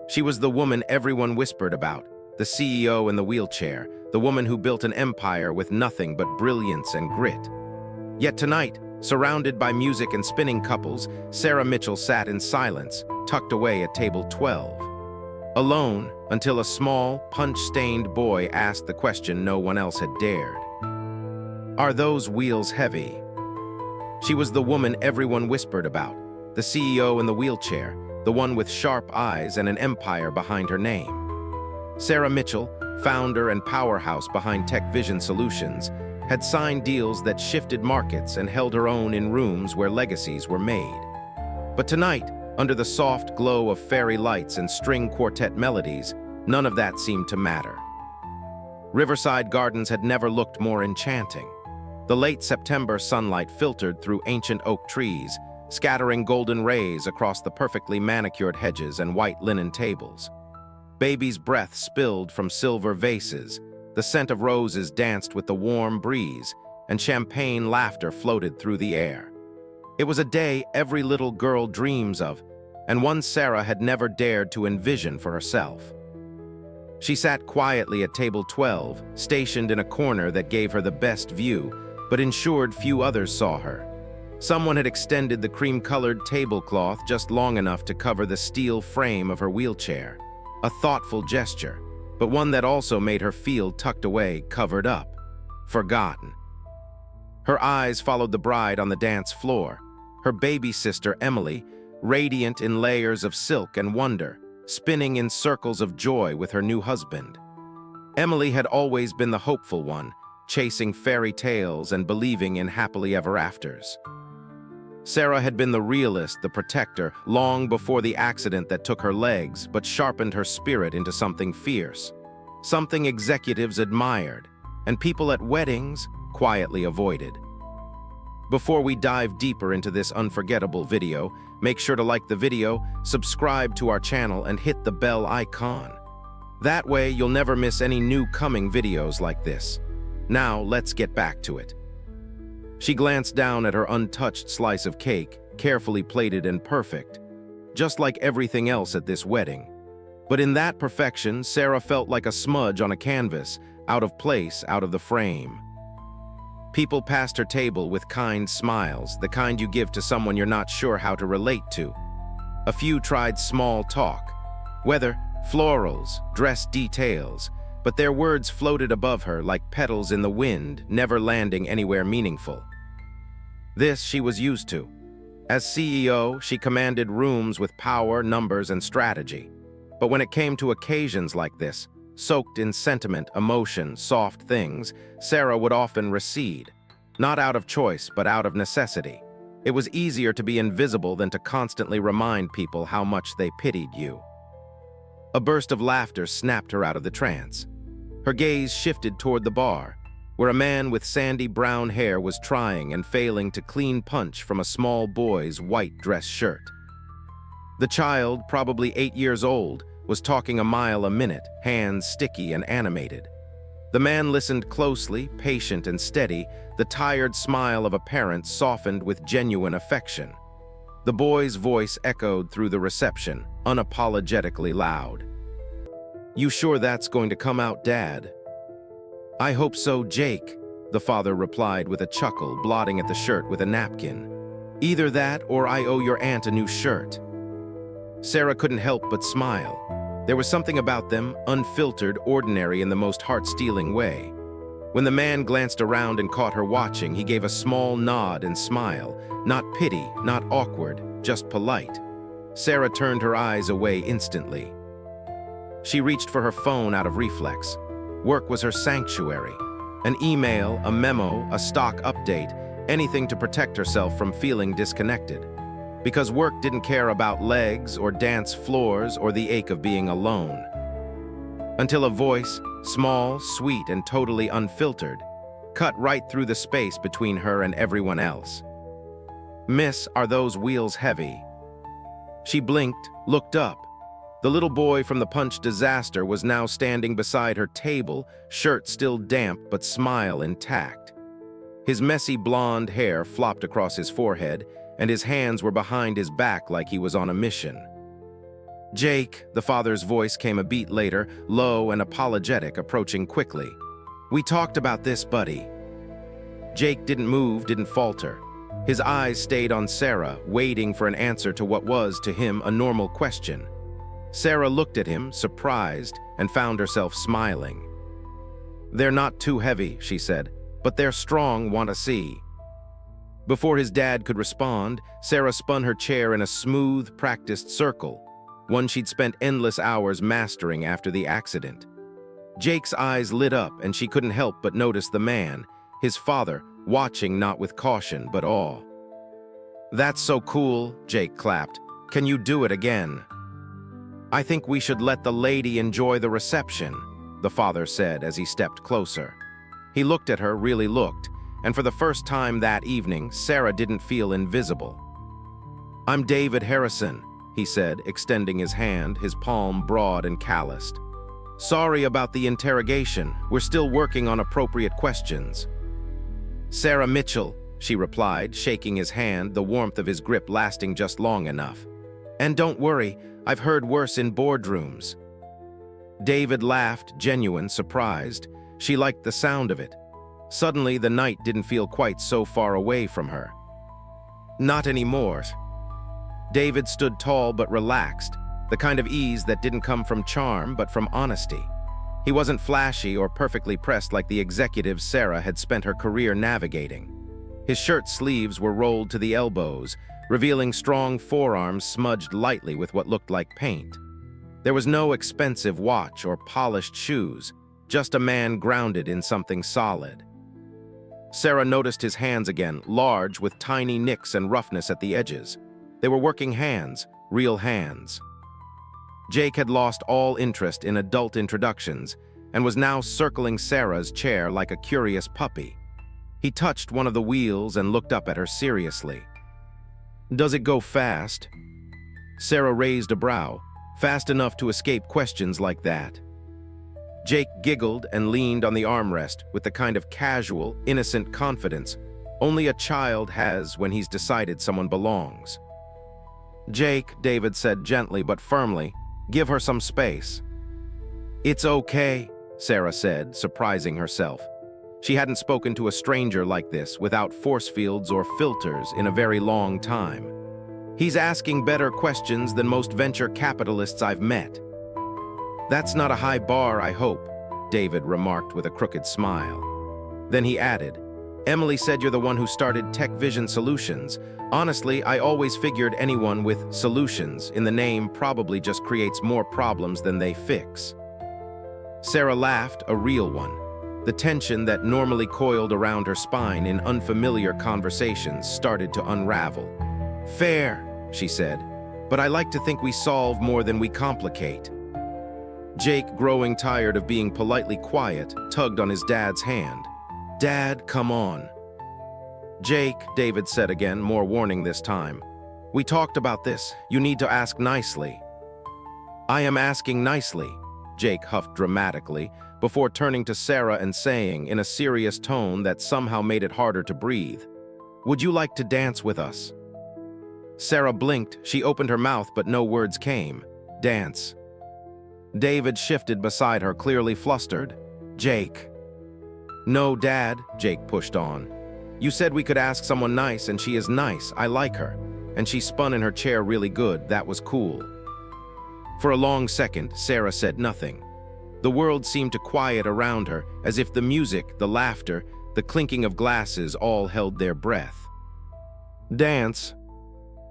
She was the woman everyone whispered about, the CEO in the wheelchair, the woman who built an empire with nothing but brilliance and grit. Yet tonight, surrounded by music and spinning couples, Sarah Mitchell sat in silence, tucked away at table 12. Alone, until a small, punch-stained boy asked the question no one else had dared. Are those wheels heavy? She was the woman everyone whispered about, the CEO in the wheelchair, the one with sharp eyes and an empire behind her name. Sarah Mitchell, founder and powerhouse behind Tech Vision Solutions, had signed deals that shifted markets and held her own in rooms where legacies were made. But tonight, under the soft glow of fairy lights and string quartet melodies, none of that seemed to matter. Riverside Gardens had never looked more enchanting. The late September sunlight filtered through ancient oak trees, scattering golden rays across the perfectly manicured hedges and white linen tables. Baby's breath spilled from silver vases, the scent of roses danced with the warm breeze, and champagne laughter floated through the air. It was a day every little girl dreams of, and one Sarah had never dared to envision for herself. She sat quietly at table 12, stationed in a corner that gave her the best view, but ensured few others saw her. Someone had extended the cream-colored tablecloth just long enough to cover the steel frame of her wheelchair. A thoughtful gesture, but one that also made her feel tucked away, covered up, forgotten. Her eyes followed the bride on the dance floor, her baby sister Emily, radiant in layers of silk and wonder, spinning in circles of joy with her new husband. Emily had always been the hopeful one, chasing fairy tales and believing in happily ever afters. Sarah had been the realist, the protector, long before the accident that took her legs but sharpened her spirit into something fierce, something executives admired, and people at weddings quietly avoided. Before we dive deeper into this unforgettable video, make sure to like the video, subscribe to our channel, and hit the bell icon. That way you'll never miss any new coming videos like this. Now let's get back to it. She glanced down at her untouched slice of cake, carefully plated and perfect, just like everything else at this wedding. But in that perfection, Sarah felt like a smudge on a canvas, out of place, out of the frame. People passed her table with kind smiles, the kind you give to someone you're not sure how to relate to. A few tried small talk, weather, florals, dress details, but their words floated above her like petals in the wind, never landing anywhere meaningful. This she was used to. As CEO, she commanded rooms with power, numbers, and strategy. But when it came to occasions like this, soaked in sentiment, emotion, soft things, Sarah would often recede. Not out of choice, but out of necessity. It was easier to be invisible than to constantly remind people how much they pitied you. A burst of laughter snapped her out of the trance. Her gaze shifted toward the bar, where a man with sandy brown hair was trying and failing to clean punch from a small boy's white dress shirt. The child, probably 8 years old, was talking a mile a minute, hands sticky and animated. The man listened closely, patient and steady, the tired smile of a parent softened with genuine affection. The boy's voice echoed through the reception, unapologetically loud. "You sure that's going to come out, Dad?" "I hope so, Jake," the father replied with a chuckle, blotting at the shirt with a napkin. "Either that or I owe your aunt a new shirt." Sarah couldn't help but smile. There was something about them, unfiltered, ordinary in the most heart-stealing way. When the man glanced around and caught her watching, he gave a small nod and smile. Not pity, not awkward, just polite. Sarah turned her eyes away instantly. She reached for her phone out of reflex. Work was her sanctuary. An email, a memo, a stock update, anything to protect herself from feeling disconnected. Because work didn't care about legs or dance floors or the ache of being alone. Until a voice, small, sweet, and totally unfiltered, cut right through the space between her and everyone else. "Miss, are those wheels heavy?" She blinked, looked up. The little boy from the punch disaster was now standing beside her table, shirt still damp but smile intact. His messy blonde hair flopped across his forehead, and his hands were behind his back like he was on a mission. Jake, the father's voice came a beat later, low and apologetic, approaching quickly. We talked about this, buddy. Jake didn't move, didn't falter. His eyes stayed on Sarah, waiting for an answer to what was, to him, a normal question. Sarah looked at him, surprised, and found herself smiling. They're not too heavy, she said, but they're strong, want to see. Before his dad could respond, Sarah spun her chair in a smooth, practiced circle, one she'd spent endless hours mastering after the accident. Jake's eyes lit up, and she couldn't help but notice the man, his father, watching not with caution but awe. That's so cool, Jake clapped. Can you do it again? I think we should let the lady enjoy the reception, the father said as he stepped closer. He looked at her, really looked, and for the first time that evening, Sarah didn't feel invisible. I'm David Harrison, he said, extending his hand, his palm broad and calloused. Sorry about the interrogation. We're still working on appropriate questions. Sarah Mitchell, she replied, shaking his hand, the warmth of his grip lasting just long enough. And don't worry, I've heard worse in boardrooms. David laughed, genuine, surprised. She liked the sound of it. Suddenly, the night didn't feel quite so far away from her. Not anymore. David stood tall but relaxed, the kind of ease that didn't come from charm but from honesty. He wasn't flashy or perfectly pressed like the executive Sarah had spent her career navigating. His shirt sleeves were rolled to the elbows, revealing strong forearms smudged lightly with what looked like paint. There was no expensive watch or polished shoes, just a man grounded in something solid. Sarah noticed his hands again, large with tiny nicks and roughness at the edges. They were working hands, real hands. Jake had lost all interest in adult introductions and was now circling Sarah's chair like a curious puppy. He touched one of the wheels and looked up at her seriously. Does it go fast? Sarah raised a brow, fast enough to escape questions like that. Jake giggled and leaned on the armrest with the kind of casual, innocent confidence only a child has when he's decided someone belongs. Jake, David said gently but firmly, give her some space. It's okay, Sarah said, surprising herself. She hadn't spoken to a stranger like this without force fields or filters in a very long time. He's asking better questions than most venture capitalists I've met. That's not a high bar, I hope, David remarked with a crooked smile. Then he added, Emily said you're the one who started Tech Vision Solutions. Honestly, I always figured anyone with solutions in the name probably just creates more problems than they fix. Sarah laughed, a real one. The tension that normally coiled around her spine in unfamiliar conversations started to unravel. Fair, she said, but I like to think we solve more than we complicate. Jake, growing tired of being politely quiet, tugged on his dad's hand. Dad, come on. Jake, David said again, more warning this time. We talked about this. You need to ask nicely. I am asking nicely, Jake huffed dramatically, before turning to Sarah and saying, in a serious tone that somehow made it harder to breathe, would you like to dance with us? Sarah blinked. She opened her mouth, but no words came. Dance. David shifted beside her, clearly flustered. Jake. No, Dad, Jake pushed on. You said we could ask someone nice, and she is nice. I like her. And she spun in her chair really good. That was cool. For a long second, Sarah said nothing. The world seemed to quiet around her, as if the music, the laughter, the clinking of glasses all held their breath. Dance.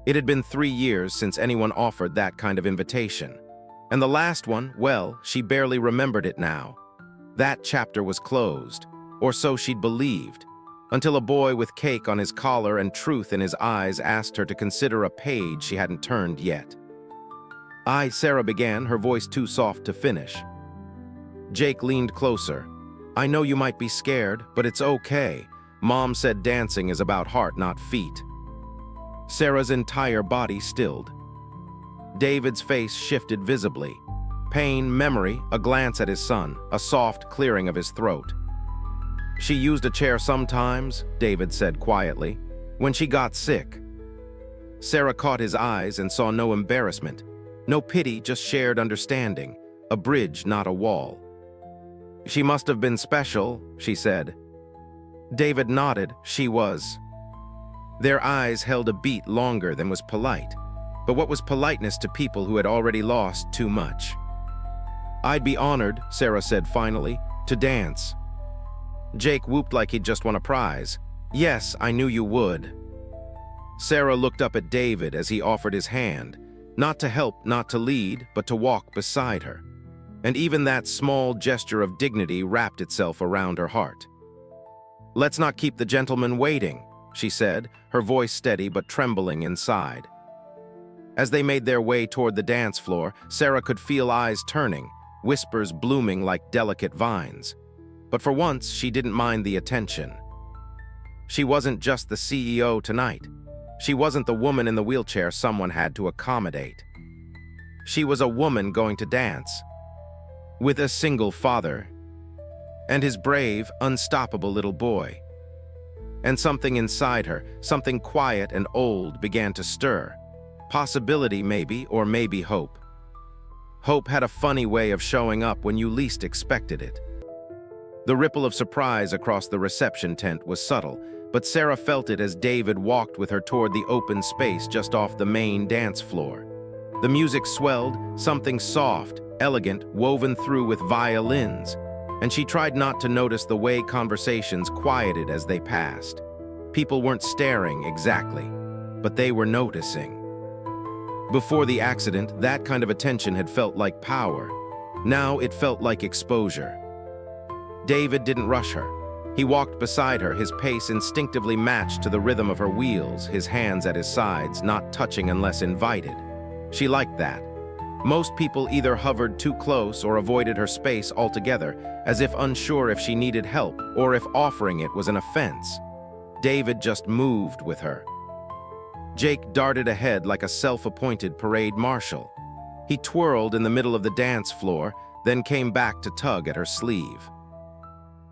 It had been 3 years since anyone offered that kind of invitation. And the last one, well, she barely remembered it now. That chapter was closed, or so she'd believed, until a boy with cake on his collar and truth in his eyes asked her to consider a page she hadn't turned yet. Sarah began, her voice too soft to finish. Jake leaned closer. I know you might be scared, but it's okay. Mom said dancing is about heart, not feet. Sarah's entire body stilled. David's face shifted visibly. Pain, memory, a glance at his son, a soft clearing of his throat. She used a chair sometimes, David said quietly, when she got sick. Sarah caught his eyes and saw no embarrassment, No pity, just shared understanding. A bridge, not a wall. "She must have been special," she said. David nodded. She was. Their eyes held a beat longer than was polite. But what was politeness to people who had already lost too much? "I'd be honored," Sarah said finally, "to dance." Jake whooped like he'd just won a prize. "Yes, I knew you would." Sarah looked up at David as he offered his hand, not to help, not to lead, but to walk beside her. And even that small gesture of dignity wrapped itself around her heart. "Let's not keep the gentleman waiting," she said, her voice steady but trembling inside. As they made their way toward the dance floor, Sarah could feel eyes turning, whispers blooming like delicate vines. But for once, she didn't mind the attention. She wasn't just the CEO tonight. She wasn't the woman in the wheelchair someone had to accommodate. She was a woman going to dance. With a single father. And his brave, unstoppable little boy. And something inside her, something quiet and old, began to stir. Possibility maybe, or maybe hope. Hope had a funny way of showing up when you least expected it. The ripple of surprise across the reception tent was subtle, but Sarah felt it as David walked with her toward the open space just off the main dance floor. The music swelled, something soft, elegant, woven through with violins, and she tried not to notice the way conversations quieted as they passed. People weren't staring exactly, but they were noticing. Before the accident, that kind of attention had felt like power. Now it felt like exposure. David didn't rush her. He walked beside her, his pace instinctively matched to the rhythm of her wheels, his hands at his sides, not touching unless invited. She liked that. Most people either hovered too close or avoided her space altogether, as if unsure if she needed help or if offering it was an offense. David just moved with her. Jake darted ahead like a self-appointed parade marshal. He twirled in the middle of the dance floor, then came back to tug at her sleeve.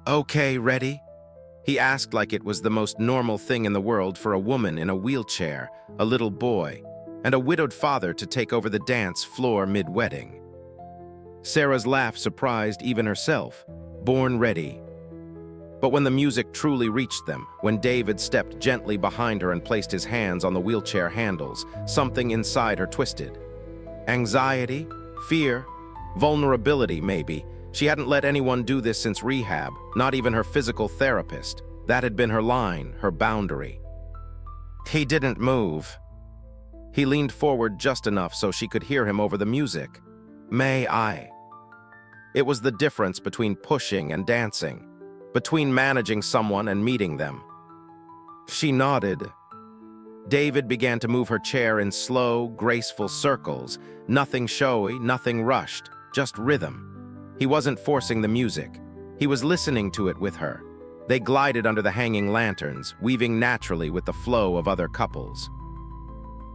"Okay, ready?" He asked like it was the most normal thing in the world for a woman in a wheelchair, a little boy, and a widowed father to take over the dance floor mid-wedding. Sarah's laugh surprised even herself. Born ready. But when the music truly reached them, when David stepped gently behind her and placed his hands on the wheelchair handles, something inside her twisted. Anxiety? Fear? Vulnerability, maybe. She hadn't let anyone do this since rehab, not even her physical therapist. That had been her line, her boundary. He didn't move. He leaned forward just enough so she could hear him over the music. "May I?" It was the difference between pushing and dancing, between managing someone and meeting them. She nodded. David began to move her chair in slow, graceful circles, nothing showy, nothing rushed, just rhythm. He wasn't forcing the music. He was listening to it with her. They glided under the hanging lanterns, weaving naturally with the flow of other couples.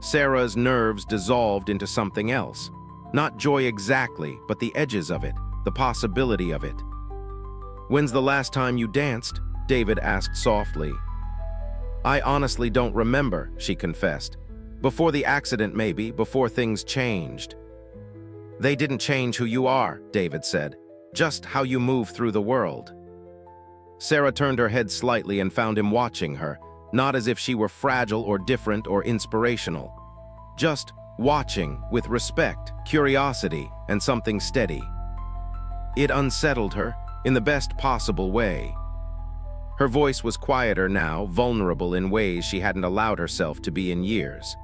Sarah's nerves dissolved into something else. Not joy exactly, but the edges of it, the possibility of it. "When's the last time you danced?" David asked softly. "I honestly don't remember," she confessed. "Before the accident maybe, before things changed." "They didn't change who you are," David said. "Just how you move through the world." Sarah turned her head slightly and found him watching her, not as if she were fragile or different or inspirational. Just watching, with respect, curiosity, and something steady. It unsettled her, in the best possible way. Her voice was quieter now, vulnerable in ways she hadn't allowed herself to be in years.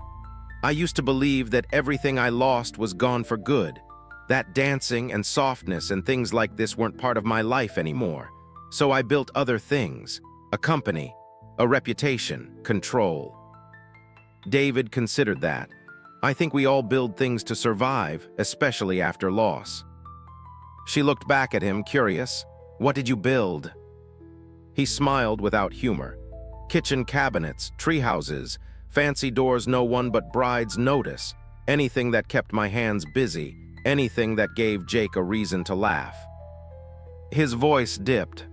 "I used to believe that everything I lost was gone for good, that dancing and softness and things like this weren't part of my life anymore. So I built other things, a company, a reputation, control." David considered that. "I think we all build things to survive, especially after loss." She looked back at him, curious. "What did you build?" He smiled without humor. "Kitchen cabinets, treehouses, fancy doors no one but brides notice, anything that kept my hands busy, anything that gave Jake a reason to laugh." His voice dipped.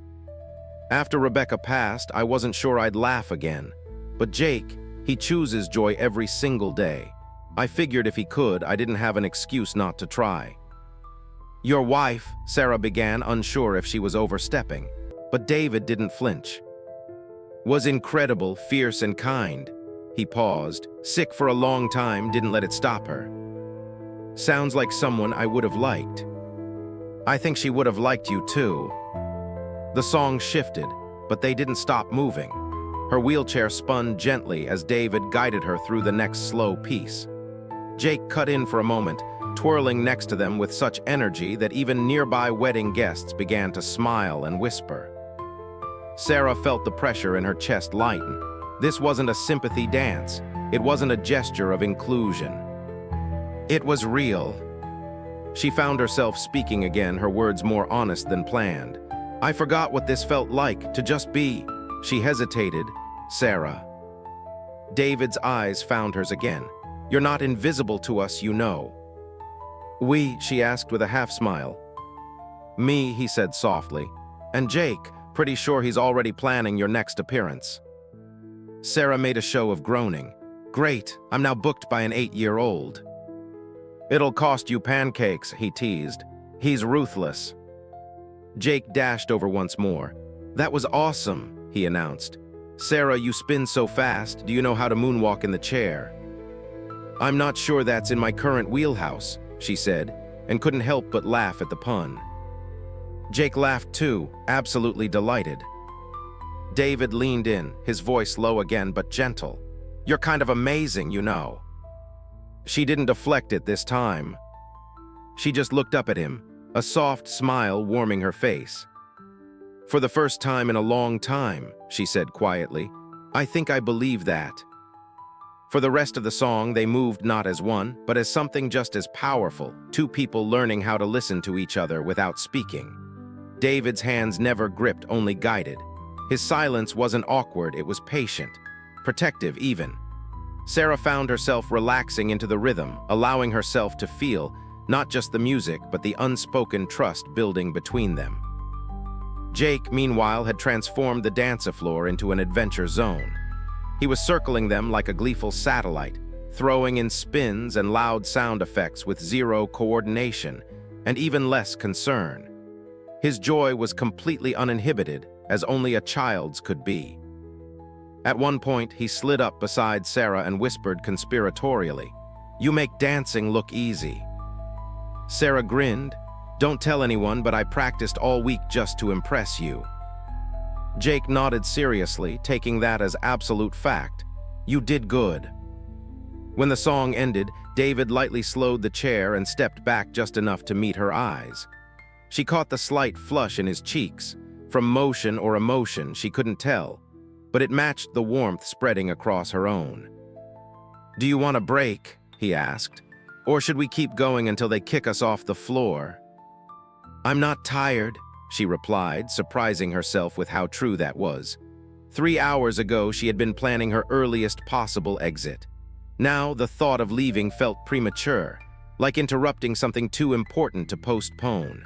"After Rebecca passed, I wasn't sure I'd laugh again. But Jake, he chooses joy every single day. I figured if he could, I didn't have an excuse not to try. Your wife, Sarah began, unsure if she was overstepping, but David didn't flinch. Was incredible, fierce, and kind. He paused, sick for a long time, didn't let it stop her. Sounds like someone I would have liked. I think she would have liked you too. The song shifted, but they didn't stop moving. Her wheelchair spun gently as David guided her through the next slow piece. Jake cut in for a moment, twirling next to them with such energy that even nearby wedding guests began to smile and whisper. Sarah felt the pressure in her chest lighten. This wasn't a sympathy dance. It wasn't a gesture of inclusion. It was real. She found herself speaking again, her words more honest than planned. I forgot what this felt like, to just be. She hesitated. Sarah. David's eyes found hers again. You're not invisible to us, you know. We, she asked with a half-smile. Me, he said softly. And Jake, pretty sure he's already planning your next appearance. Sarah made a show of groaning. Great, I'm now booked by an 8-year-old. It'll cost you pancakes, he teased. He's ruthless. Jake dashed over once more. That was awesome, he announced. Sarah, you spin so fast, do you know how to moonwalk in the chair? I'm not sure that's in my current wheelhouse, she said, and couldn't help but laugh at the pun. Jake laughed too, absolutely delighted. David leaned in, his voice low again but gentle. You're kind of amazing, you know. She didn't deflect it this time. She just looked up at him, a soft smile warming her face. For the first time in a long time, she said quietly, I think I believe that. For the rest of the song, they moved not as one, but as something just as powerful, two people learning how to listen to each other without speaking. David's hands never gripped, only guided. His silence wasn't awkward, it was patient, protective even. Sarah found herself relaxing into the rhythm, allowing herself to feel, not just the music, but the unspoken trust building between them. Jake, meanwhile, had transformed the dance floor into an adventure zone. He was circling them like a gleeful satellite, throwing in spins and loud sound effects with zero coordination, and even less concern. His joy was completely uninhibited, as only a child's could be. At one point, he slid up beside Sarah and whispered conspiratorially, You make dancing look easy. Sarah grinned. Don't tell anyone, but I practiced all week just to impress you. Jake nodded seriously, taking that as absolute fact. You did good. When the song ended, David lightly slowed the chair and stepped back just enough to meet her eyes. She caught the slight flush in his cheeks. From motion or emotion, she couldn't tell, but it matched the warmth spreading across her own. Do you want a break? He asked. Or should we keep going until they kick us off the floor? I'm not tired, she replied, surprising herself with how true that was. 3 hours ago, she had been planning her earliest possible exit. Now, the thought of leaving felt premature, like interrupting something too important to postpone.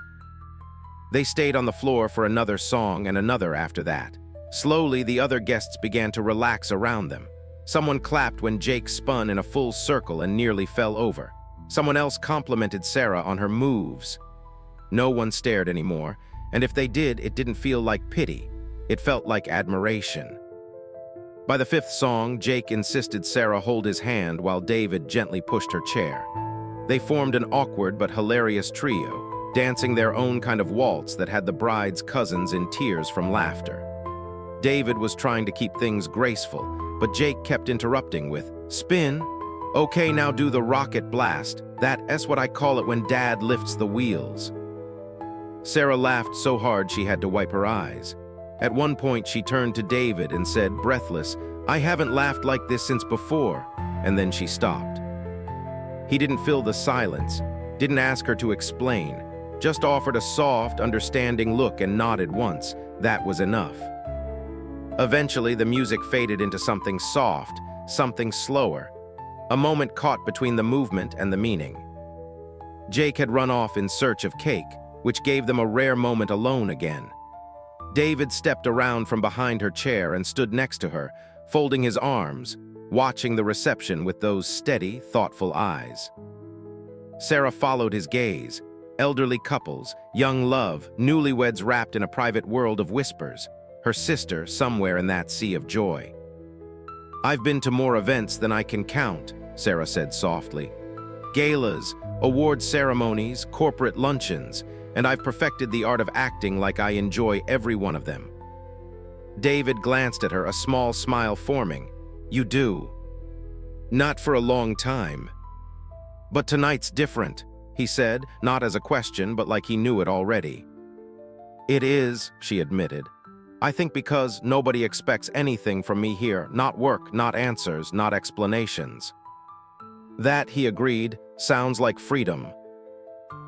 They stayed on the floor for another song and another after that. Slowly, the other guests began to relax around them. Someone clapped when Jake spun in a full circle and nearly fell over. Someone else complimented Sarah on her moves. No one stared anymore, and if they did, it didn't feel like pity. It felt like admiration. By the 5th song, Jake insisted Sarah hold his hand while David gently pushed her chair. They formed an awkward but hilarious trio, dancing their own kind of waltz that had the bride's cousins in tears from laughter. David was trying to keep things graceful, but Jake kept interrupting with, Spin? Okay, now do the rocket blast. That's what I call it when Dad lifts the wheels. Sarah laughed so hard she had to wipe her eyes. At one point, she turned to David and said, breathless, I haven't laughed like this since before, and then she stopped. He didn't fill the silence, didn't ask her to explain, just offered a soft, understanding look and nodded once. That was enough. Eventually, the music faded into something soft, something slower, a moment caught between the movement and the meaning. Jake had run off in search of cake, which gave them a rare moment alone again. David stepped around from behind her chair and stood next to her, folding his arms, watching the reception with those steady, thoughtful eyes. Sarah followed his gaze. Elderly couples, young love, newlyweds wrapped in a private world of whispers, her sister somewhere in that sea of joy. "I've been to more events than I can count," Sarah said softly. "Galas, award ceremonies, corporate luncheons, and I've perfected the art of acting like I enjoy every one of them." David glanced at her, a small smile forming. "You do?" "Not for a long time. But tonight's different," he said, not as a question, but like he knew it already. "It is," she admitted. "I think because nobody expects anything from me here, not work, not answers, not explanations." "That," he agreed, "sounds like freedom."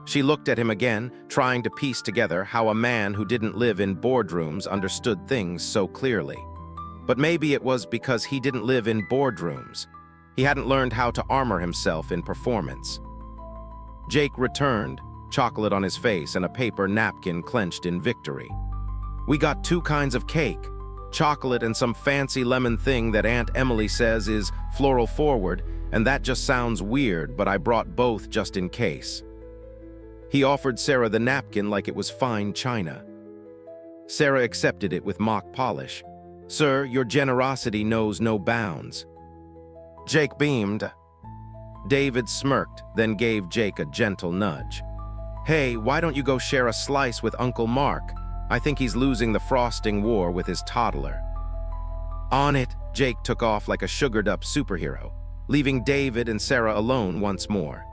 She looked at him again, trying to piece together how a man who didn't live in boardrooms understood things so clearly. But maybe it was because he didn't live in boardrooms. He hadn't learned how to armor himself in performance. Jake returned, chocolate on his face and a paper napkin clenched in victory. "We got 2 kinds of cake, chocolate and some fancy lemon thing that Aunt Emily says is floral forward, and that just sounds weird, but I brought both just in case." He offered Sarah the napkin like it was fine china. Sarah accepted it with mock polish. "Sir, your generosity knows no bounds." Jake beamed. David smirked, then gave Jake a gentle nudge. "Hey, why don't you go share a slice with Uncle Mark? I think he's losing the frosting war with his toddler." On it, Jake took off like a sugared-up superhero, leaving David and Sarah alone once more.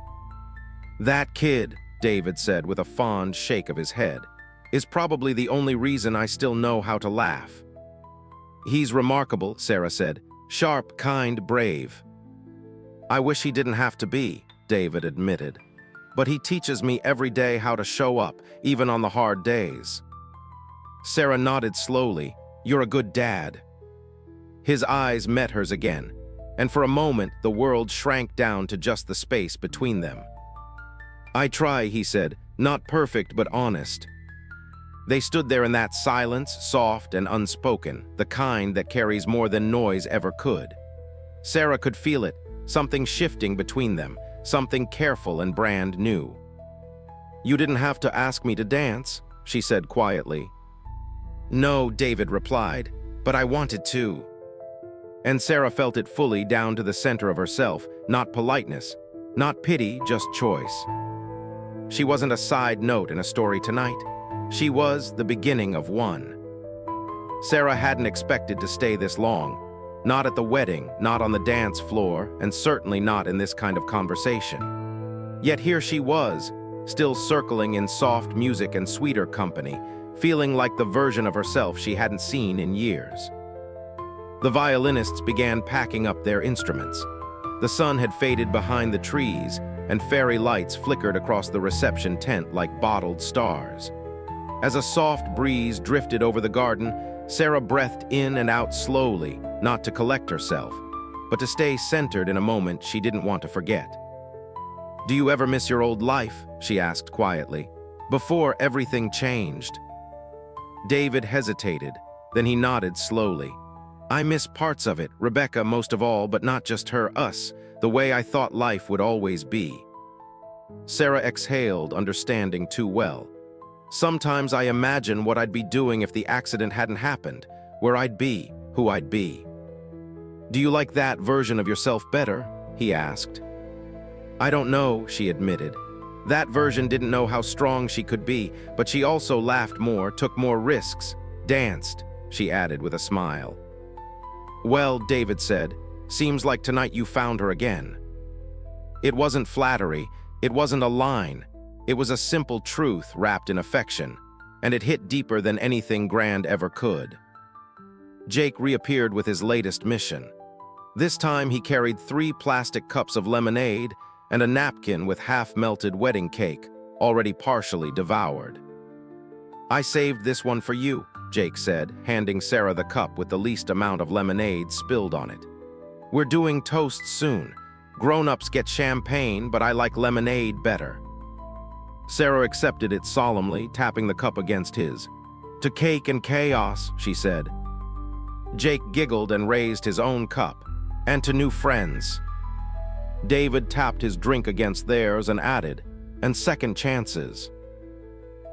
"That kid," David said with a fond shake of his head, "is probably the only reason I still know how to laugh." "He's remarkable," Sarah said. "Sharp, kind, brave." "I wish he didn't have to be," David admitted. "But he teaches me every day how to show up, even on the hard days." Sarah nodded slowly. "You're a good dad." His eyes met hers again, and for a moment the world shrank down to just the space between them. "I try," he said, "not perfect but honest." They stood there in that silence, soft and unspoken, the kind that carries more than noise ever could. Sarah could feel it, something shifting between them, something careful and brand new. "You didn't have to ask me to dance," she said quietly. "No," David replied, "but I wanted to." And Sarah felt it fully down to the center of herself, not politeness, not pity, just choice. She wasn't a side note in a story tonight. She was the beginning of one. Sarah hadn't expected to stay this long, not at the wedding, not on the dance floor, and certainly not in this kind of conversation. Yet here she was, still circling in soft music and sweeter company, feeling like the version of herself she hadn't seen in years. The violinists began packing up their instruments. The sun had faded behind the trees, and fairy lights flickered across the reception tent like bottled stars. As a soft breeze drifted over the garden, Sarah breathed in and out slowly, not to collect herself, but to stay centered in a moment she didn't want to forget. "Do you ever miss your old life?" she asked quietly. "Before everything changed." David hesitated, then he nodded slowly. "I miss parts of it, Rebecca most of all, but not just her, us, the way I thought life would always be." Sarah exhaled, understanding too well. "Sometimes I imagine what I'd be doing if the accident hadn't happened, where I'd be, who I'd be." "Do you like that version of yourself better?" he asked. "I don't know," she admitted. That version didn't know how strong she could be, but she also laughed more, took more risks, danced, she added with a smile. "Well," David said, "seems like tonight you found her again." It wasn't flattery, it wasn't a line. It was a simple truth wrapped in affection, and it hit deeper than anything grand ever could. Jake reappeared with his latest mission. This time he carried 3 plastic cups of lemonade and a napkin with half-melted wedding cake, already partially devoured. "I saved this one for you," Jake said, handing Sarah the cup with the least amount of lemonade spilled on it. "We're doing toasts soon. Grown-ups get champagne, but I like lemonade better." Sarah accepted it solemnly, tapping the cup against his. "To cake and chaos," she said. Jake giggled and raised his own cup. And to new friends. David tapped his drink against theirs and added, and second chances.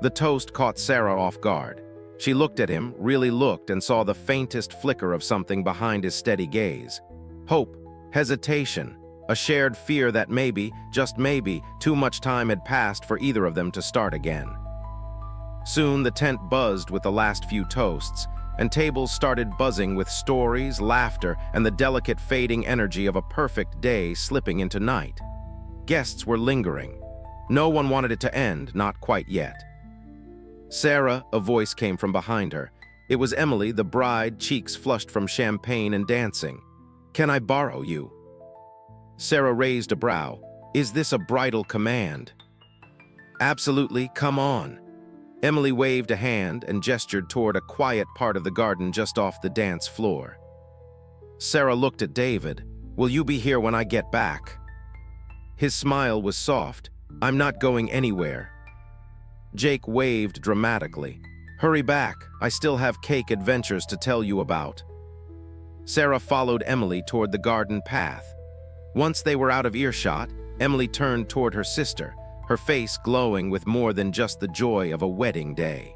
The toast caught Sarah off guard. She looked at him, really looked, and saw the faintest flicker of something behind his steady gaze. Hope, hesitation, a shared fear that maybe, just maybe, too much time had passed for either of them to start again. Soon the tent buzzed with the last few toasts, and tables started buzzing with stories, laughter, and the delicate fading energy of a perfect day slipping into night. Guests were lingering. No one wanted it to end, not quite yet. "Sarah," a voice came from behind her. It was Emily, the bride, cheeks flushed from champagne and dancing. "Can I borrow you?" Sarah raised a brow. "Is this a bridal command?" "Absolutely, come on." Emily waved a hand and gestured toward a quiet part of the garden just off the dance floor. Sarah looked at David. "Will you be here when I get back?" His smile was soft. "I'm not going anywhere." Jake waved dramatically. "Hurry back, I still have cake adventures to tell you about." Sarah followed Emily toward the garden path. Once they were out of earshot, Emily turned toward her sister, her face glowing with more than just the joy of a wedding day.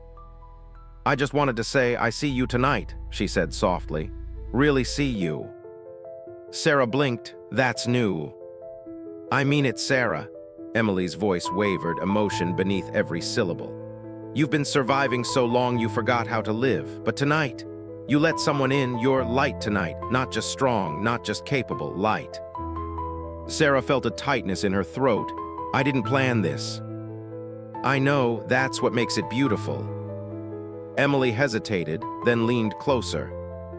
"I just wanted to say I see you tonight," she said softly. "Really see you." Sarah blinked. "That's new." "I mean it, Sarah." Emily's voice wavered, emotion beneath every syllable. "You've been surviving so long you forgot how to live, but tonight, you let someone in. You're light tonight, not just strong, not just capable, light." Sarah felt a tightness in her throat. "I didn't plan this." "I know, that's what makes it beautiful." Emily hesitated, then leaned closer.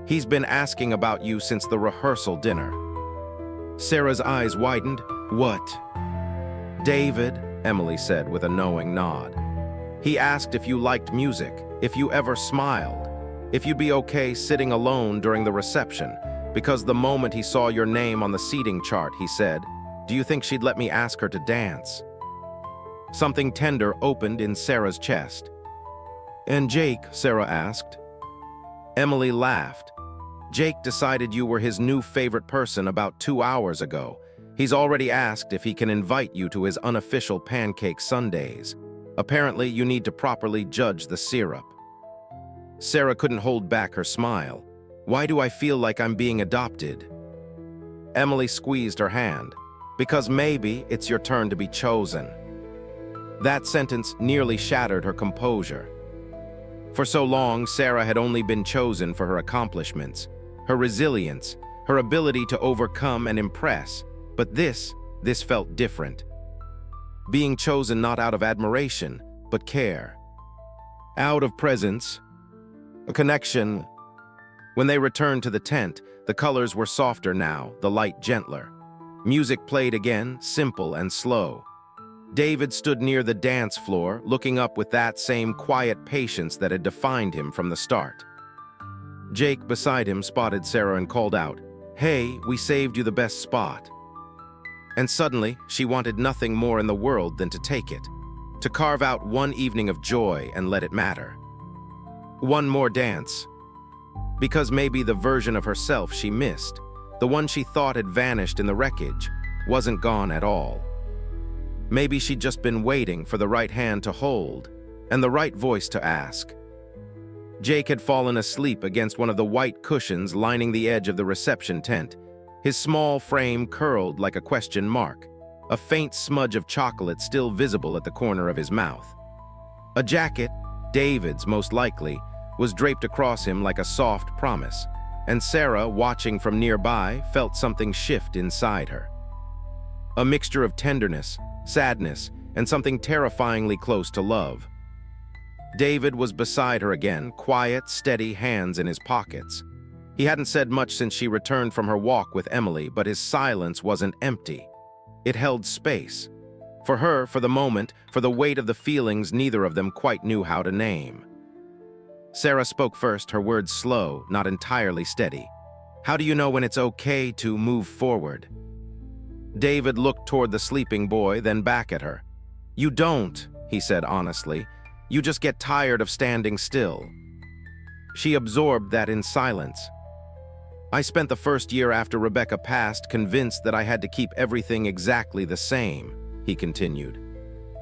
"He's been asking about you since the rehearsal dinner." Sarah's eyes widened. "What?" "David," Emily said with a knowing nod. "He asked if you liked music, if you ever smiled, if you'd be okay sitting alone during the reception, because the moment he saw your name on the seating chart, he said, 'Do you think she'd let me ask her to dance?'" Something tender opened in Sarah's chest. "And Jake?" Sarah asked. Emily laughed. "Jake decided you were his new favorite person about 2 hours ago. He's already asked if he can invite you to his unofficial pancake sundaes. Apparently, you need to properly judge the syrup." Sarah couldn't hold back her smile. "Why do I feel like I'm being adopted?" Emily squeezed her hand. "Because maybe it's your turn to be chosen." That sentence nearly shattered her composure. For so long, Sarah had only been chosen for her accomplishments, her resilience, her ability to overcome and impress. But this felt different. Being chosen not out of admiration, but care. Out of presence, a connection. When they returned to the tent, the colors were softer now, the light gentler. Music played again, simple and slow. David stood near the dance floor, looking up with that same quiet patience that had defined him from the start. Jake, beside him, spotted Sarah and called out, "Hey, we saved you the best spot." And suddenly, she wanted nothing more in the world than to take it, to carve out one evening of joy and let it matter. One more dance. Because maybe the version of herself she missed, the one she thought had vanished in the wreckage, wasn't gone at all. Maybe she'd just been waiting for the right hand to hold and the right voice to ask. Jake had fallen asleep against one of the white cushions lining the edge of the reception tent, his small frame curled like a question mark, a faint smudge of chocolate still visible at the corner of his mouth. A jacket, David's most likely, was draped across him like a soft promise, and Sarah, watching from nearby, felt something shift inside her. A mixture of tenderness, sadness, and something terrifyingly close to love. David was beside her again, quiet, steady, hands in his pockets. He hadn't said much since she returned from her walk with Emily, but his silence wasn't empty. It held space. For her, for the moment, for the weight of the feelings neither of them quite knew how to name. Sarah spoke first, her words slow, not entirely steady. "How do you know when it's okay to move forward?" David looked toward the sleeping boy, then back at her. "You don't," he said honestly. "You just get tired of standing still." She absorbed that in silence. I spent the first year after Rebecca passed convinced that I had to keep everything exactly the same, he continued.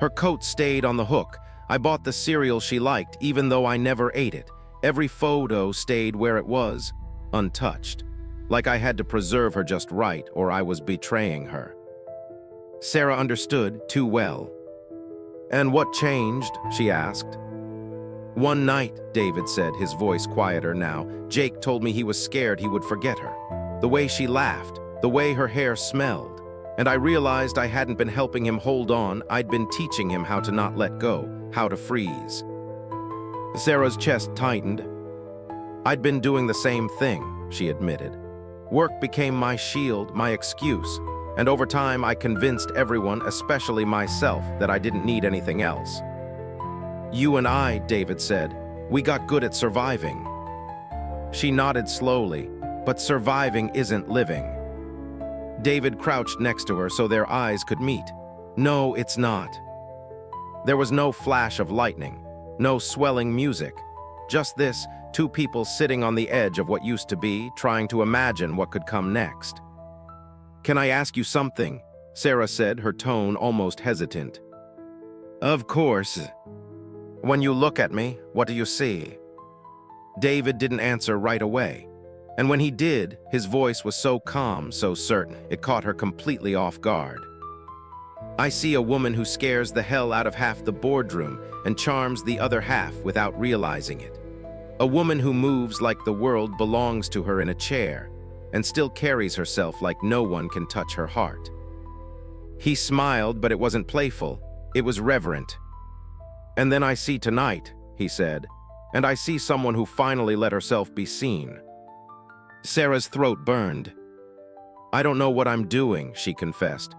Her coat stayed on the hook. I bought the cereal she liked, even though I never ate it. Every photo stayed where it was, untouched. Like I had to preserve her just right, or I was betraying her. Sarah understood too well. "And what changed?" she asked. "One night," David said, his voice quieter now, "Jake told me he was scared he would forget her. The way she laughed, the way her hair smelled. And I realized I hadn't been helping him hold on, I'd been teaching him how to not let go, how to freeze." Sarah's chest tightened. "I'd been doing the same thing," she admitted. "Work became my shield, my excuse, and over time I convinced everyone, especially myself, that I didn't need anything else." "You and I," David said, "we got good at surviving." She nodded slowly, "But surviving isn't living." David crouched next to her so their eyes could meet. "No, it's not." There was no flash of lightning, no swelling music, just this, two people sitting on the edge of what used to be, trying to imagine what could come next. "Can I ask you something?" Sarah said, her tone almost hesitant. "Of course. When you look at me, what do you see?" David didn't answer right away. And when he did, his voice was so calm, so certain, it caught her completely off guard. "I see a woman who scares the hell out of half the boardroom and charms the other half without realizing it. A woman who moves like the world belongs to her in a chair and still carries herself like no one can touch her heart." He smiled, but it wasn't playful. It was reverent. "And then I see tonight," he said, "and I see someone who finally let herself be seen." Sarah's throat burned. "I don't know what I'm doing," she confessed.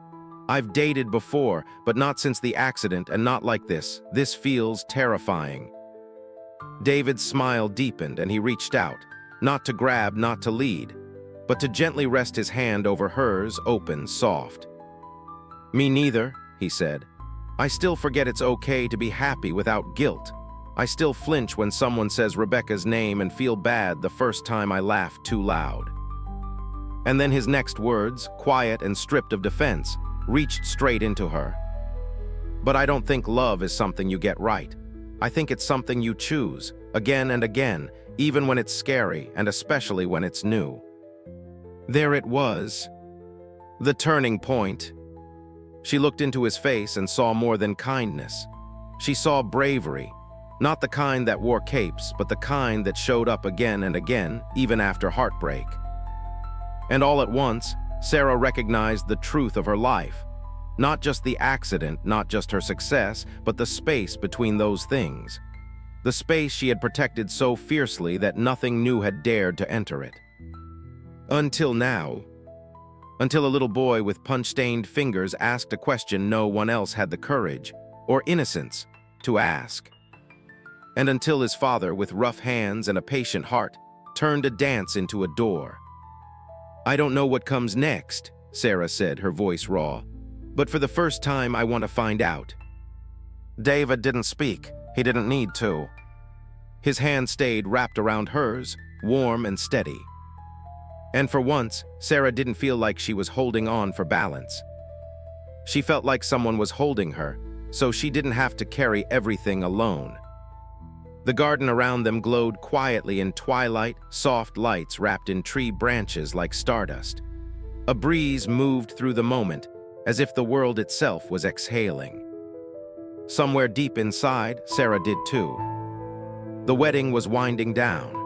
"I've dated before, but not since the accident and not like this. This feels terrifying." David's smile deepened and he reached out, not to grab, not to lead, but to gently rest his hand over hers, open, soft. "Me neither," he said. "I still forget it's okay to be happy without guilt. I still flinch when someone says Rebecca's name and feel bad the first time I laugh too loud." And then his next words, quiet and stripped of defense, reached straight into her. "But I don't think love is something you get right. I think it's something you choose, again and again, even when it's scary and especially when it's new." There it was. The turning point. She looked into his face and saw more than kindness. She saw bravery. Not the kind that wore capes, but the kind that showed up again and again, even after heartbreak. And all at once, Sarah recognized the truth of her life. Not just the accident, not just her success, but the space between those things. The space she had protected so fiercely that nothing new had dared to enter it. Until now. Until a little boy with punch-stained fingers asked a question no one else had the courage, or innocence, to ask. And until his father, with rough hands and a patient heart, turned a dance into a door. "I don't know what comes next," Sarah said, her voice raw. "But for the first time, I want to find out." David didn't speak. He didn't need to. His hand stayed wrapped around hers, warm and steady. And for once, Sarah didn't feel like she was holding on for balance. She felt like someone was holding her, so she didn't have to carry everything alone. The garden around them glowed quietly in twilight, soft lights wrapped in tree branches like stardust. A breeze moved through the moment, as if the world itself was exhaling. Somewhere deep inside, Sarah did too. The wedding was winding down.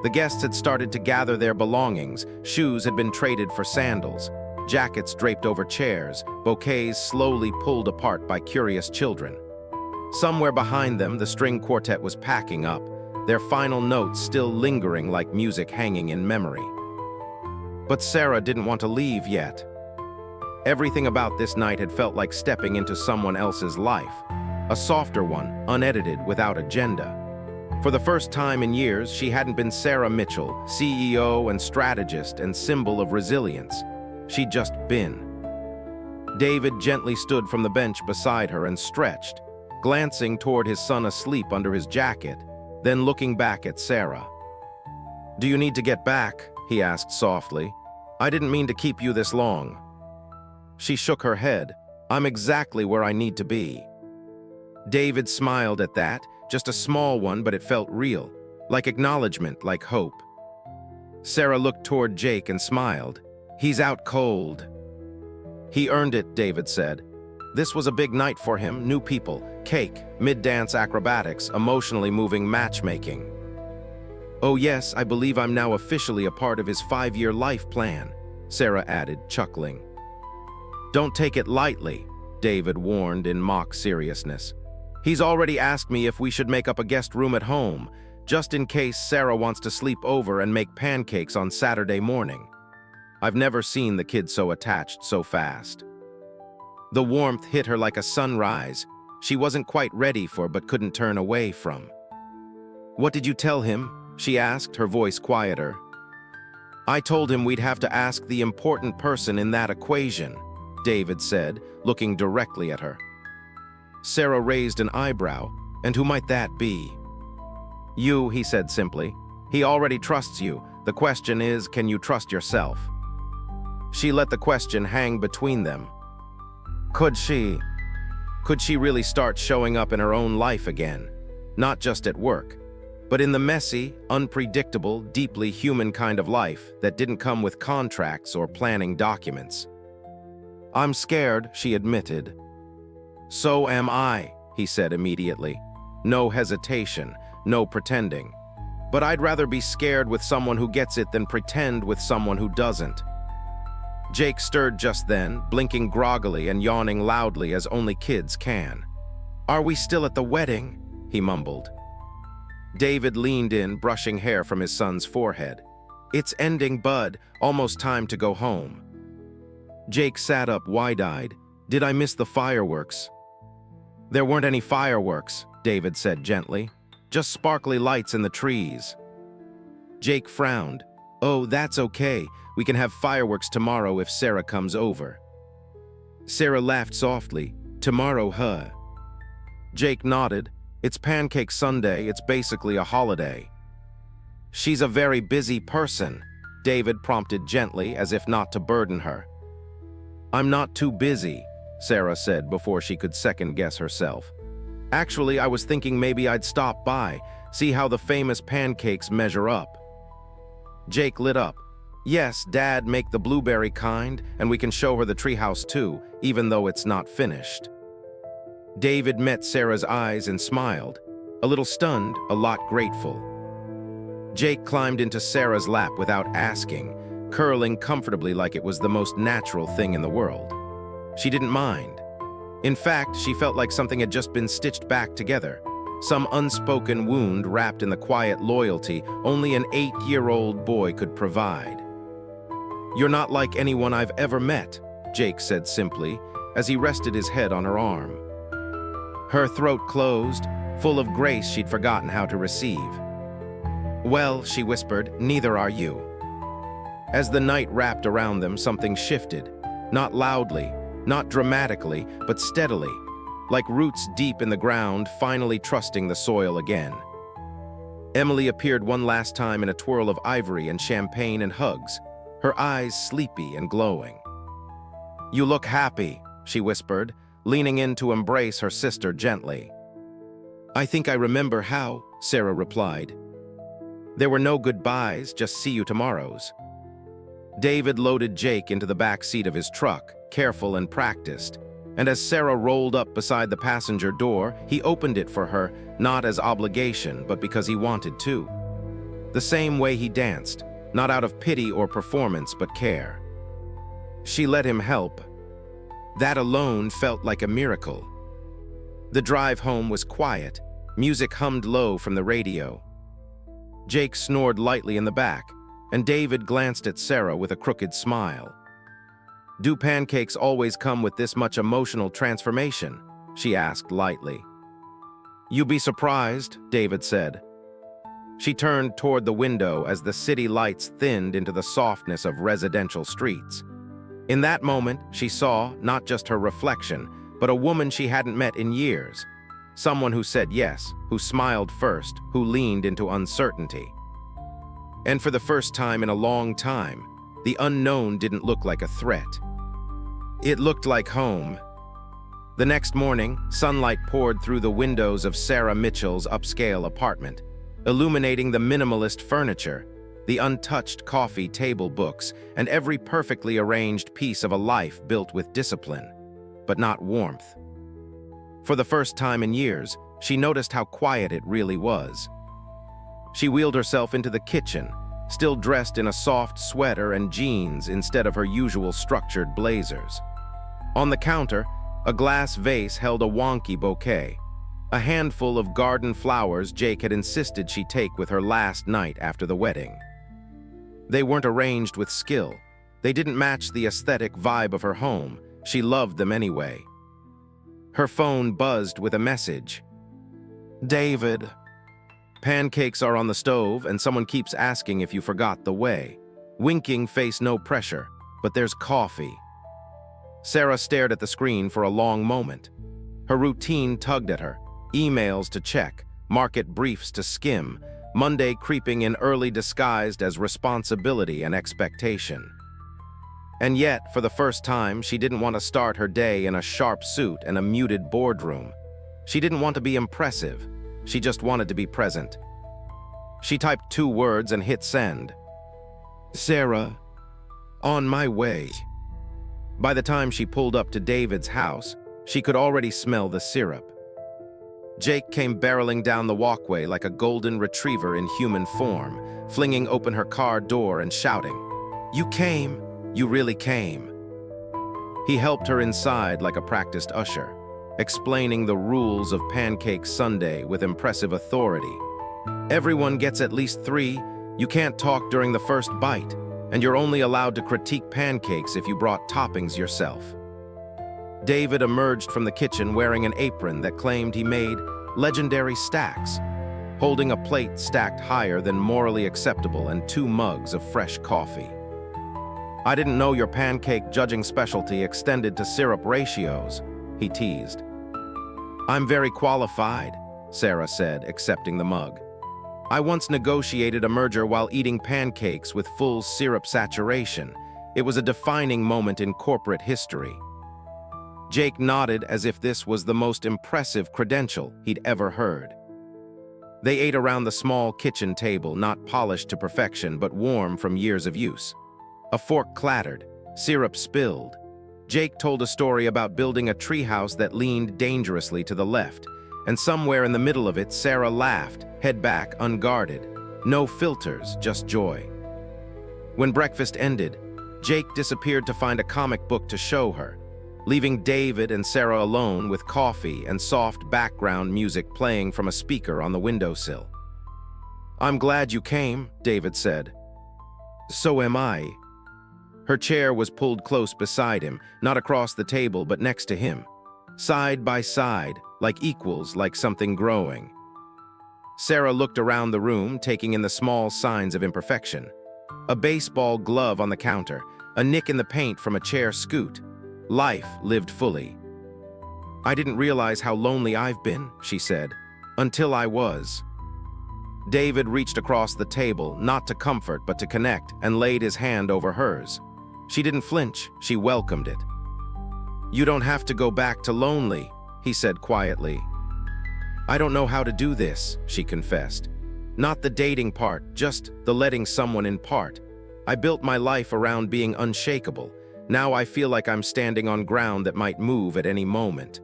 The guests had started to gather their belongings. Shoes had been traded for sandals, jackets draped over chairs, bouquets slowly pulled apart by curious children. Somewhere behind them, the string quartet was packing up, their final notes still lingering like music hanging in memory. But Sarah didn't want to leave yet. Everything about this night had felt like stepping into someone else's life, a softer one, unedited, without agenda. For the first time in years, she hadn't been Sarah Mitchell, CEO and strategist and symbol of resilience. She'd just been. David gently stood from the bench beside her and stretched, glancing toward his son asleep under his jacket, then looking back at Sarah. "Do you need to get back?" he asked softly. "I didn't mean to keep you this long." She shook her head. "I'm exactly where I need to be." David smiled at that, just a small one, but it felt real, like acknowledgement, like hope. Sarah looked toward Jake and smiled. "He's out cold." "He earned it," David said. This was a big night for him, new people, cake, mid-dance acrobatics, emotionally moving matchmaking. "Oh yes, I believe I'm now officially a part of his 5-year life plan," Sarah added, chuckling. "Don't take it lightly," David warned in mock seriousness. "He's already asked me if we should make up a guest room at home, just in case Sarah wants to sleep over and make pancakes on Saturday morning." I've never seen the kid so attached so fast. The warmth hit her like a sunrise she wasn't quite ready for but couldn't turn away from. "What did you tell him?" she asked, her voice quieter. "I told him we'd have to ask the important person in that equation," David said, looking directly at her. Sarah raised an eyebrow. "And who might that be?" "You," he said simply. "He already trusts you. The question is, can you trust yourself?" She let the question hang between them. Could she really start showing up in her own life again? Not just at work, but in the messy, unpredictable, deeply human kind of life that didn't come with contracts or planning documents. "I'm scared," she admitted. "So am I," he said immediately. No hesitation, no pretending. "But I'd rather be scared with someone who gets it than pretend with someone who doesn't." Jake stirred just then, blinking groggily and yawning loudly as only kids can. "Are we still at the wedding?" he mumbled. David leaned in, brushing hair from his son's forehead. "It's ending, bud. Almost time to go home." Jake sat up wide-eyed. "Did I miss the fireworks?" "There weren't any fireworks," David said gently. "Just sparkly lights in the trees." Jake frowned. "Oh, that's okay. We can have fireworks tomorrow if Sarah comes over." Sarah laughed softly. "Tomorrow, huh?" Jake nodded. "It's Pancake Sunday. It's basically a holiday." "She's a very busy person," David prompted gently, as if not to burden her. "I'm not too busy," Sarah said before she could second-guess herself. "Actually, I was thinking maybe I'd stop by, see how the famous pancakes measure up." Jake lit up. "Yes, Dad, make the blueberry kind, and we can show her the treehouse too, even though it's not finished." David met Sarah's eyes and smiled, a little stunned, a lot grateful. Jake climbed into Sarah's lap without asking, curling comfortably like it was the most natural thing in the world. She didn't mind. In fact, she felt like something had just been stitched back together, some unspoken wound wrapped in the quiet loyalty only an 8-year-old boy could provide. "You're not like anyone I've ever met," Jake said simply, as he rested his head on her arm. Her throat closed, full of grace she'd forgotten how to receive. "Well," she whispered, "neither are you." As the night wrapped around them, something shifted, not loudly, not dramatically, but steadily, like roots deep in the ground, finally trusting the soil again. Emily appeared one last time in a twirl of ivory and champagne and hugs, her eyes sleepy and glowing. "You look happy," she whispered, leaning in to embrace her sister gently. "I think I remember how," Sarah replied. There were no goodbyes, just see you tomorrows. David loaded Jake into the back seat of his truck, careful and practiced, and as Sarah rolled up beside the passenger door, he opened it for her, not as obligation, but because he wanted to. The same way he danced, not out of pity or performance, but care. She let him help. That alone felt like a miracle. The drive home was quiet. Music hummed low from the radio. Jake snored lightly in the back, and David glanced at Sarah with a crooked smile. "Do pancakes always come with this much emotional transformation?" she asked lightly. "You'd be surprised," David said. She turned toward the window as the city lights thinned into the softness of residential streets. In that moment, she saw not just her reflection, but a woman she hadn't met in years. Someone who said yes, who smiled first, who leaned into uncertainty. And for the first time in a long time, the unknown didn't look like a threat. It looked like home. The next morning, sunlight poured through the windows of Sarah Mitchell's upscale apartment, illuminating the minimalist furniture, the untouched coffee table books, and every perfectly arranged piece of a life built with discipline, but not warmth. For the first time in years, she noticed how quiet it really was. She wheeled herself into the kitchen, still dressed in a soft sweater and jeans instead of her usual structured blazers. On the counter, a glass vase held a wonky bouquet, a handful of garden flowers Jake had insisted she take with her last night after the wedding. They weren't arranged with skill. They didn't match the aesthetic vibe of her home. She loved them anyway. Her phone buzzed with a message. "David, pancakes are on the stove and someone keeps asking if you forgot the way. Winking face no pressure, but there's coffee." Sarah stared at the screen for a long moment. Her routine tugged at her. Emails to check, market briefs to skim, Monday creeping in early disguised as responsibility and expectation. And yet, for the first time, she didn't want to start her day in a sharp suit and a muted boardroom. She didn't want to be impressive. She just wanted to be present. She typed 2 words and hit send. "Sarah, on my way." By the time she pulled up to David's house, she could already smell the syrup. Jake came barreling down the walkway like a golden retriever in human form, flinging open her car door and shouting, "You came! You really came!" He helped her inside like a practiced usher, explaining the rules of Pancake Sunday with impressive authority. "Everyone gets at least 3, you can't talk during the first bite, and you're only allowed to critique pancakes if you brought toppings yourself." David emerged from the kitchen wearing an apron that claimed he made legendary stacks, holding a plate stacked higher than morally acceptable and 2 mugs of fresh coffee. "I didn't know your pancake judging specialty extended to syrup ratios," he teased. "I'm very qualified," Sarah said, accepting the mug. "I once negotiated a merger while eating pancakes with full syrup saturation. It was a defining moment in corporate history." Jake nodded as if this was the most impressive credential he'd ever heard. They ate around the small kitchen table, not polished to perfection but warm from years of use. A fork clattered, syrup spilled. Jake told a story about building a treehouse that leaned dangerously to the left, and somewhere in the middle of it, Sarah laughed, head back, unguarded. No filters, just joy. When breakfast ended, Jake disappeared to find a comic book to show her, leaving David and Sarah alone with coffee and soft background music playing from a speaker on the windowsill. "I'm glad you came," David said. "So am I." Her chair was pulled close beside him, not across the table but next to him. Side by side, like equals, like something growing. Sarah looked around the room, taking in the small signs of imperfection. A baseball glove on the counter, a nick in the paint from a chair scoot. Life lived fully. "I didn't realize how lonely I've been," she said, "until I was." David reached across the table, not to comfort but to connect, and laid his hand over hers. She didn't flinch, she welcomed it. "You don't have to go back to lonely," he said quietly. "I don't know how to do this," she confessed. "Not the dating part, just the letting someone in part. I built my life around being unshakable. Now I feel like I'm standing on ground that might move at any moment."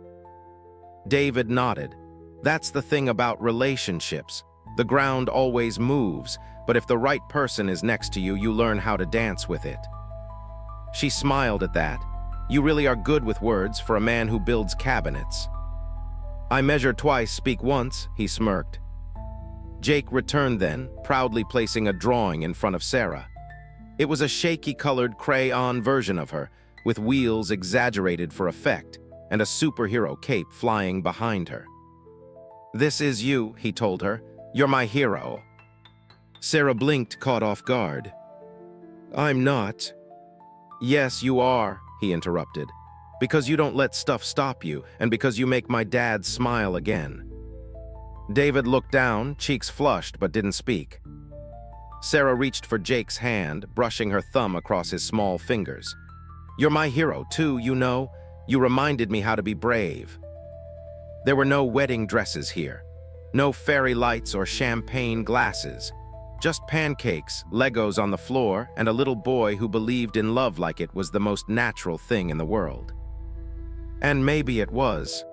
David nodded. "That's the thing about relationships. The ground always moves, but if the right person is next to you, you learn how to dance with it." She smiled at that. "You really are good with words for a man who builds cabinets." "I measure twice, speak once," he smirked. Jake returned then, proudly placing a drawing in front of Sarah. It was a shaky-colored crayon version of her, with wheels exaggerated for effect, and a superhero cape flying behind her. "This is you," he told her. "You're my hero." Sarah blinked, caught off guard. "I'm not." "Yes, you are," he interrupted. "Because you don't let stuff stop you, and because you make my dad smile again." David looked down, cheeks flushed, but didn't speak. Sarah reached for Jake's hand, brushing her thumb across his small fingers. "You're my hero, too, you know. You reminded me how to be brave." There were no wedding dresses here. No fairy lights or champagne glasses. Just pancakes, Legos on the floor, and a little boy who believed in love like it was the most natural thing in the world. And maybe it was.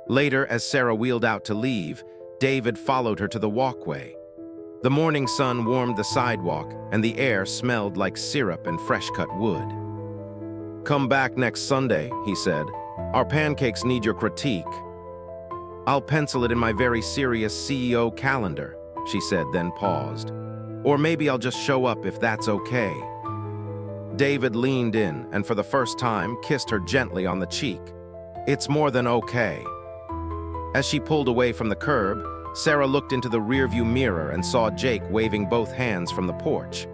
Later, as Sarah wheeled out to leave, David followed her to the walkway. The morning sun warmed the sidewalk, and the air smelled like syrup and fresh-cut wood. "Come back next Sunday," he said. "Our pancakes need your critique." "I'll pencil it in my very serious CEO calendar," she said, then paused. "Or maybe I'll just show up if that's okay." David leaned in and for the first time kissed her gently on the cheek. "It's more than okay." As she pulled away from the curb, Sarah looked into the rearview mirror and saw Jake waving both hands from the porch.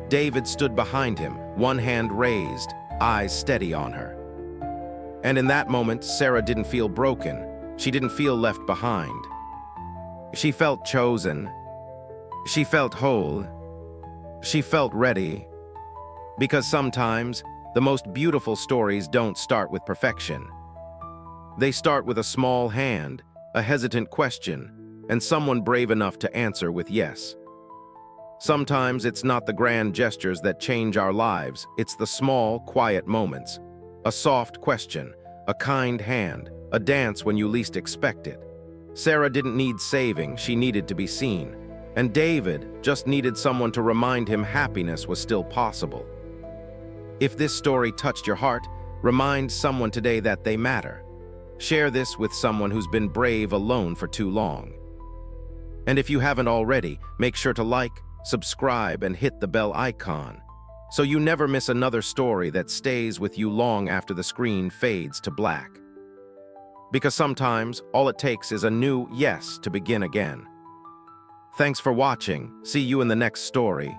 David stood behind him, one hand raised, eyes steady on her. And in that moment, Sarah didn't feel broken. She didn't feel left behind. She felt chosen. She felt whole. She felt ready. Because sometimes, the most beautiful stories don't start with perfection. They start with a small hand, a hesitant question, and someone brave enough to answer with yes. Sometimes it's not the grand gestures that change our lives, it's the small, quiet moments. A soft question, a kind hand, a dance when you least expect it. Sarah didn't need saving, she needed to be seen. And David just needed someone to remind him happiness was still possible. If this story touched your heart, remind someone today that they matter. Share this with someone who's been brave alone for too long. And if you haven't already, make sure to like, subscribe, and hit the bell icon, so you never miss another story that stays with you long after the screen fades to black. Because sometimes, all it takes is a new yes to begin again. Thanks for watching. See you in the next story.